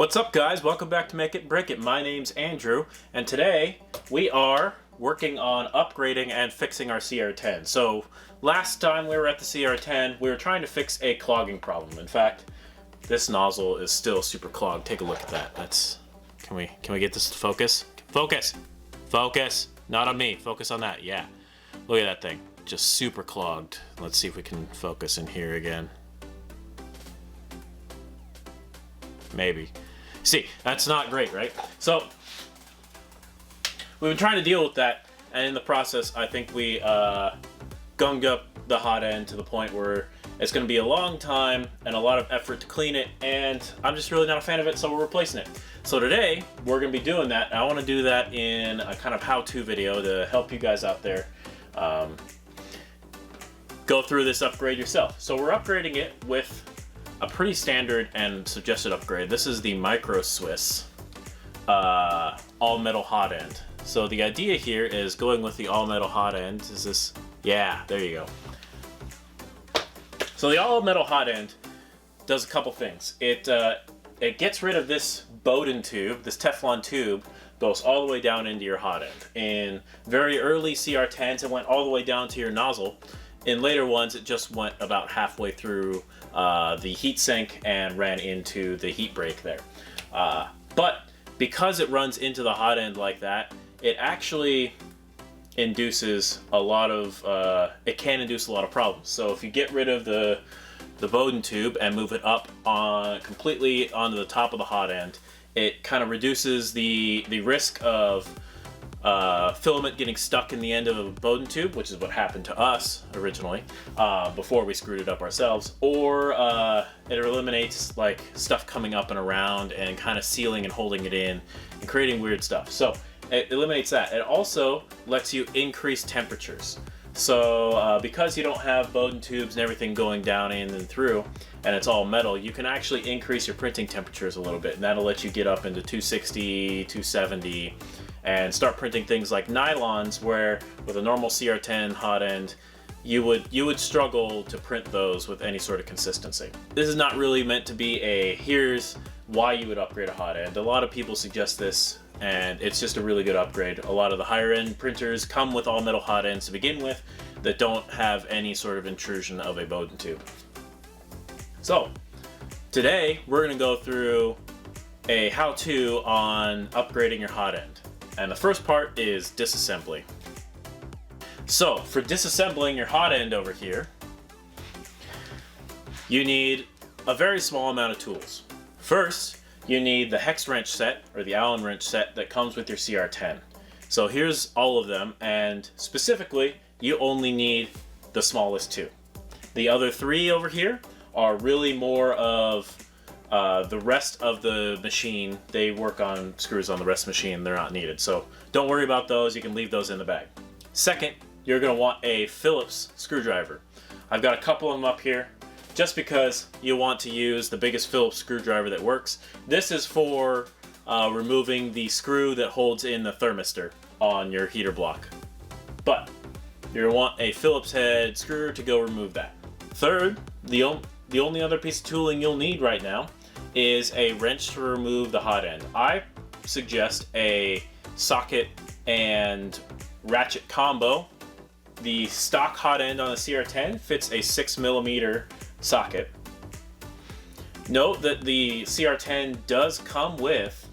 What's up guys, welcome back to Make It and Break It. My name's Andrew and today we are working on upgrading and fixing our CR-10. So last time we were at the CR-10 we were trying to fix a clogging problem. In fact, this nozzle is still super clogged. Take a look at that. Can we get this to focus? Focus! Not on me, focus on that. Yeah, look at that thing, just super clogged. Let's see if we can focus in here again. Maybe. See, that's not great, right? So we've been trying to deal with that, and in the process I think we gunged up the hot end to the point where it's going to be a long time and a lot of effort to clean it, and I'm just really not a fan of it, so we're replacing it. So today we're going to be doing that. I want to do that in a kind of how-to video to help you guys out there go through this upgrade yourself. So we're upgrading it with a pretty standard and suggested upgrade. This is the Micro Swiss all metal hot end. So the idea here is going with the all metal hot end. Is this? Yeah, there you go. So the all metal hot end does a couple things. It gets rid of this Bowden tube, this Teflon tube, goes all the way down into your hot end. In very early CR-10s, it went all the way down to your nozzle. In later ones, it just went about halfway through the heat sink and ran into the heat break there. But because it runs into the hot end like that, it actually induces a lot of, it can induce a lot of problems. So if you get rid of the Bowden tube and move it up completely onto the top of the hot end, it kind of reduces the risk of filament getting stuck in the end of a Bowden tube, which is what happened to us originally before we screwed it up ourselves, or it eliminates like stuff coming up and around and kind of sealing and holding it in and creating weird stuff. So it eliminates that. It also lets you increase temperatures. So because you don't have Bowden tubes and everything going down in and through, and it's all metal, you can actually increase your printing temperatures a little bit, and that'll let you get up into 260, 270, and start printing things like nylons, where with a normal CR-10 hot end, you would struggle to print those with any sort of consistency. This is not really meant to be a here's why you would upgrade a hot end. A lot of people suggest this, and it's just a really good upgrade. A lot of the higher end printers come with all metal hot ends to begin with that don't have any sort of intrusion of a Bowden tube. So today we're going to go through a how-to on upgrading your hot end. And the first part is disassembly. So for disassembling your hot end over here, you need a very small amount of tools. First, you need the hex wrench set, or the Allen wrench set that comes with your CR-10. So here's all of them, and specifically, you only need the smallest two. The other three over here are really more of the rest of the machine. They work on screws on the rest of the machine. They're not needed. So don't worry about those. You can leave those in the bag. Second, you're going to want a Phillips screwdriver. I've got a couple of them up here just because you want to use the biggest Phillips screwdriver that works. This is for removing the screw that holds in the thermistor on your heater block. But you're going to want a Phillips head screw to go remove that. Third, the only other piece of tooling you'll need right now is a wrench to remove the hot end. I suggest a socket and ratchet combo. The stock hot end on the CR-10 fits a 6mm socket. Note that the CR-10 does come with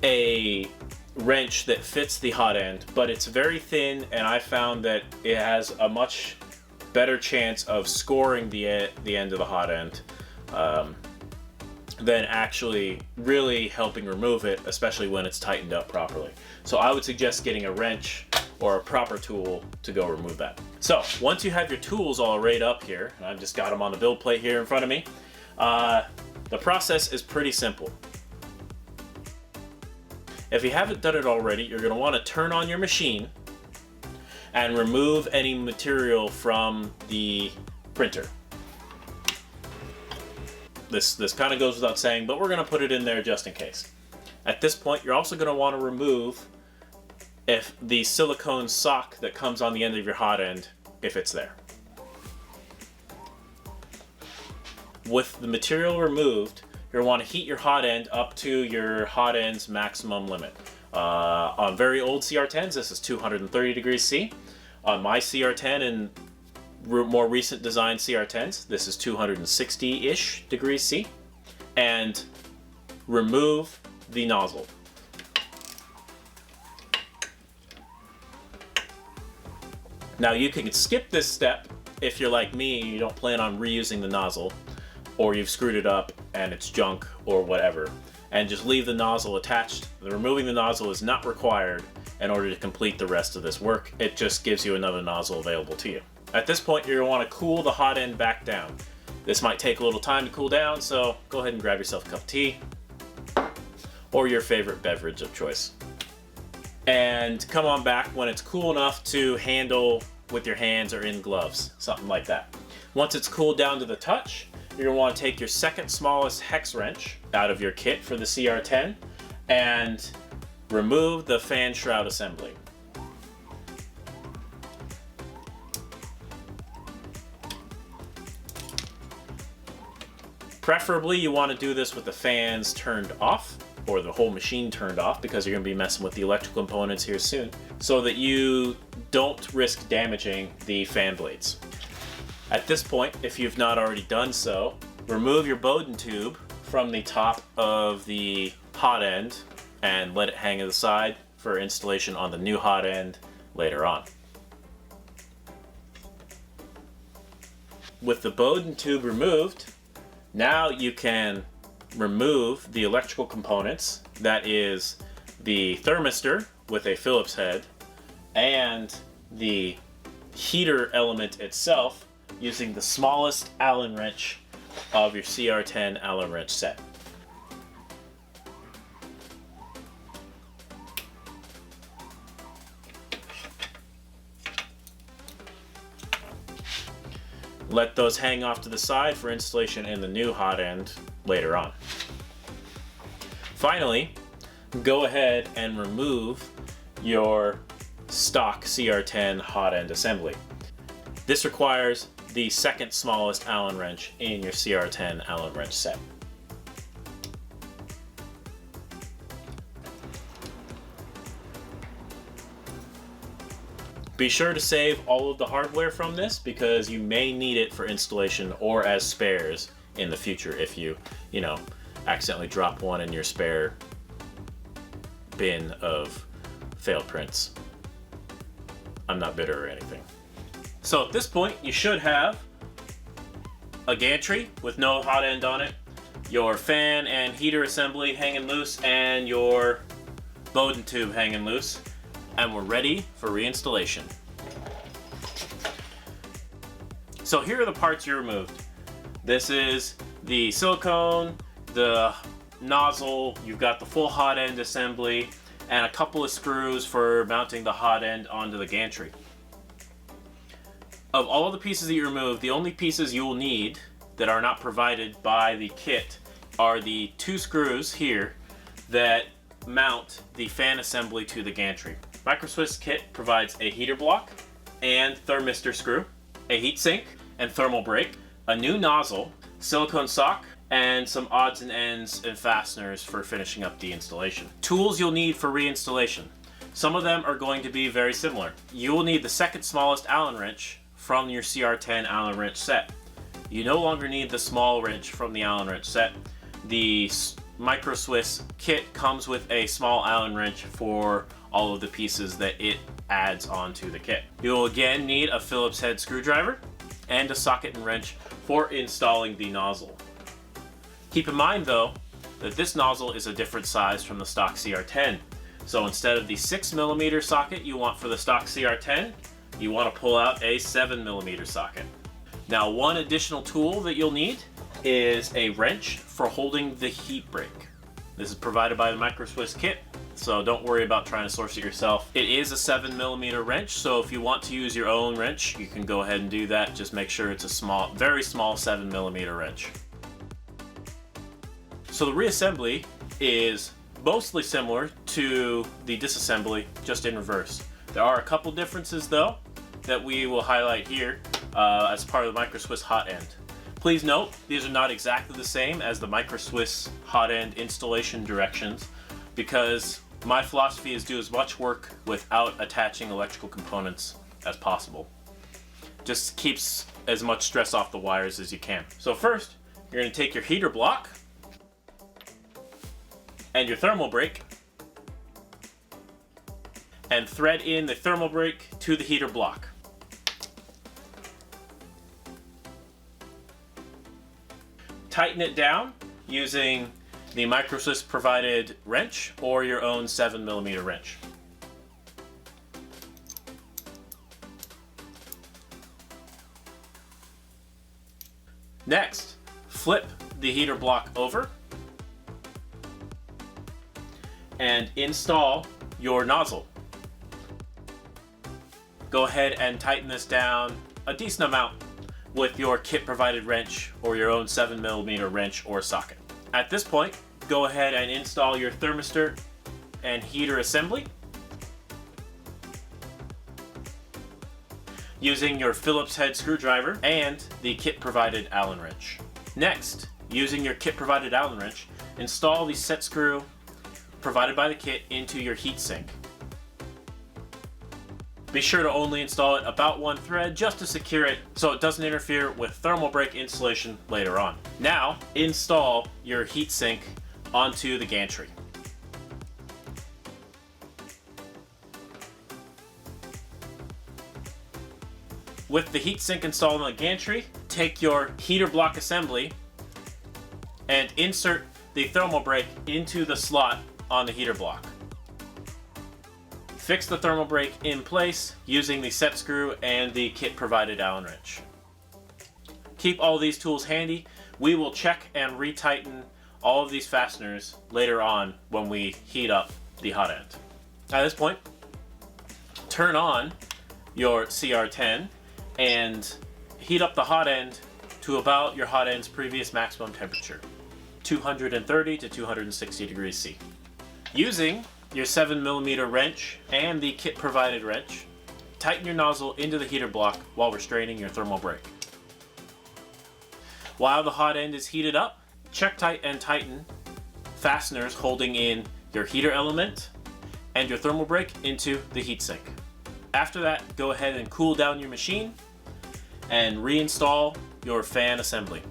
a wrench that fits the hot end, but it's very thin, and I found that it has a much better chance of scoring the end of the hot end than actually really helping remove it, especially when it's tightened up properly. So I would suggest getting a wrench or a proper tool to go remove that. So once you have your tools all arrayed up here, and I've just got them on the build plate here in front of me, the process is pretty simple. If you haven't done it already, you're going to want to turn on your machine and remove any material from the printer. This kind of goes without saying, but we're going to put it in there just in case. At this point, you're also going to want to remove the silicone sock that comes on the end of your hot end, if it's there. With the material removed, you'll want to heat your hot end up to your hot end's maximum limit. On very old CR10s, this is 230 degrees C. On my CR10 and more recent design CR10s, this is 260-ish degrees C. And remove the nozzle. Now you can skip this step if you're like me and you don't plan on reusing the nozzle, or you've screwed it up and it's junk or whatever, and just leave the nozzle attached. Removing the nozzle is not required in order to complete the rest of this work. It just gives you another nozzle available to you. At this point, you're going to want to cool the hot end back down. This might take a little time to cool down, so go ahead and grab yourself a cup of tea or your favorite beverage of choice. And come on back when it's cool enough to handle with your hands or in gloves, something like that. Once it's cooled down to the touch, you're going to want to take your second smallest hex wrench out of your kit for the CR10 and remove the fan shroud assembly. Preferably you want to do this with the fans turned off, or the whole machine turned off, because you're going to be messing with the electrical components here soon, so that you don't risk damaging the fan blades. At this point, if you've not already done so, remove your Bowden tube from the top of the hot end and let it hang to the side for installation on the new hot end later on. With the Bowden tube removed, now you can remove the electrical components, that is the thermistor with a Phillips head and the heater element itself, using the smallest Allen wrench of your CR10 Allen wrench set. Let those hang off to the side for installation in the new hot end later on. Finally, go ahead and remove your stock CR10 hot end assembly. This requires the second smallest Allen wrench in your CR10 Allen wrench set. Be sure to save all of the hardware from this, because you may need it for installation or as spares in the future if you accidentally drop one in your spare bin of failed prints. I'm not bitter or anything. So at this point, you should have a gantry with no hot end on it, your fan and heater assembly hanging loose, and your Bowden tube hanging loose, and we're ready for reinstallation. So here are the parts you removed. This is the silicone, the nozzle, you've got the full hot end assembly, and a couple of screws for mounting the hot end onto the gantry. Of all of the pieces that you removed, the only pieces you will need that are not provided by the kit are the two screws here that mount the fan assembly to the gantry. Microswiss kit provides a heater block and thermistor screw, a heat sink and thermal brake, a new nozzle, silicone sock, and some odds and ends and fasteners for finishing up the installation. Tools you'll need for reinstallation. Some of them are going to be very similar. You will need the second smallest Allen wrench from your CR10 Allen wrench set. You no longer need the small wrench from the Allen wrench set. The Microswiss kit comes with a small Allen wrench for all of the pieces that it adds onto the kit. You'll again need a Phillips head screwdriver and a socket and wrench for installing the nozzle. Keep in mind though that this nozzle is a different size from the stock CR10. So instead of the 6mm socket you want for the stock CR10, you want to pull out a 7mm socket. Now, one additional tool that you'll need is a wrench for holding the heat brake. This is provided by the Microswiss kit, so don't worry about trying to source it yourself. It is a 7mm wrench, so if you want to use your own wrench, you can go ahead and do that. Just make sure it's a small, very small 7mm wrench. So the reassembly is mostly similar to the disassembly, just in reverse. There are a couple differences though that we will highlight here as part of the Microswiss hot end. Please note, these are not exactly the same as the Micro Swiss hot end installation directions, because my philosophy is do as much work without attaching electrical components as possible. Just keeps as much stress off the wires as you can. So first, you're going to take your heater block and your thermal brake and thread in the thermal brake to the heater block. Tighten it down using the Micro Swiss provided wrench or your own 7mm wrench. Next, flip the heater block over and install your nozzle. Go ahead and tighten this down a decent amount with your kit provided wrench or your own 7mm wrench or socket. At this point, go ahead and install your thermistor and heater assembly using your Phillips head screwdriver and the kit provided Allen wrench. Next, using your kit provided Allen wrench, install the set screw provided by the kit into your heatsink. Be sure to only install it about one thread just to secure it so it doesn't interfere with thermal brake installation later on. Now, install your heatsink onto the gantry. With the heatsink installed on the gantry, take your heater block assembly and insert the thermal brake into the slot on the heater block. Fix the thermal brake in place using the set screw and the kit provided Allen wrench. Keep all these tools handy. We will check and retighten all of these fasteners later on when we heat up the hot end. At this point, turn on your CR-10 and heat up the hot end to about your hot end's previous maximum temperature, 230 to 260 degrees C. Using your 7mm wrench and the kit provided wrench, tighten your nozzle into the heater block while restraining your thermal brake. While the hot end is heated up, check tight and tighten fasteners holding in your heater element and your thermal brake into the heatsink. After that, go ahead and cool down your machine and reinstall your fan assembly.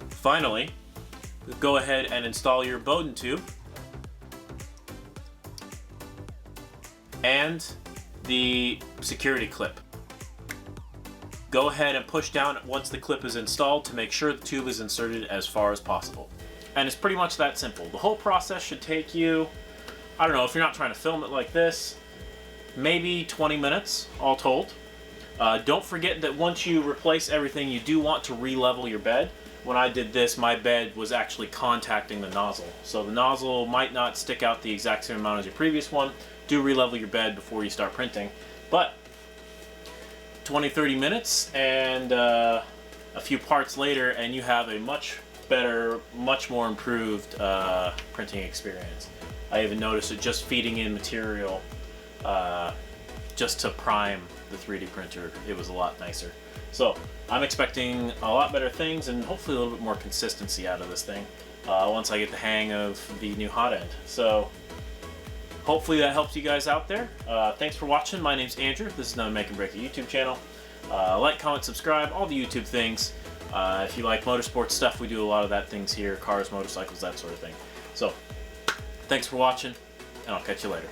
Finally, go ahead and install your Bowden tube and the security clip. Go ahead and push down once the clip is installed to make sure the tube is inserted as far as possible. And it's pretty much that simple. The whole process should take you, I don't know, if you're not trying to film it like this, maybe 20 minutes all told. Don't forget that once you replace everything, you do want to re-level your bed. When I did this, my bed was actually contacting the nozzle. So the nozzle might not stick out the exact same amount as your previous one. Do re-level your bed before you start printing. But 20-30 minutes and a few parts later and you have a much better, much more improved printing experience. I even noticed it just feeding in material just to prime the 3D printer. It was a lot nicer. So I'm expecting a lot better things and hopefully a little bit more consistency out of this thing once I get the hang of the new hot end. So hopefully that helps you guys out there. Thanks for watching. My name's Andrew. This is another Make and Break It YouTube channel. Like, comment, subscribe, all the YouTube things. If you like motorsports stuff, we do a lot of that things here. Cars, motorcycles, that sort of thing. So thanks for watching, and I'll catch you later.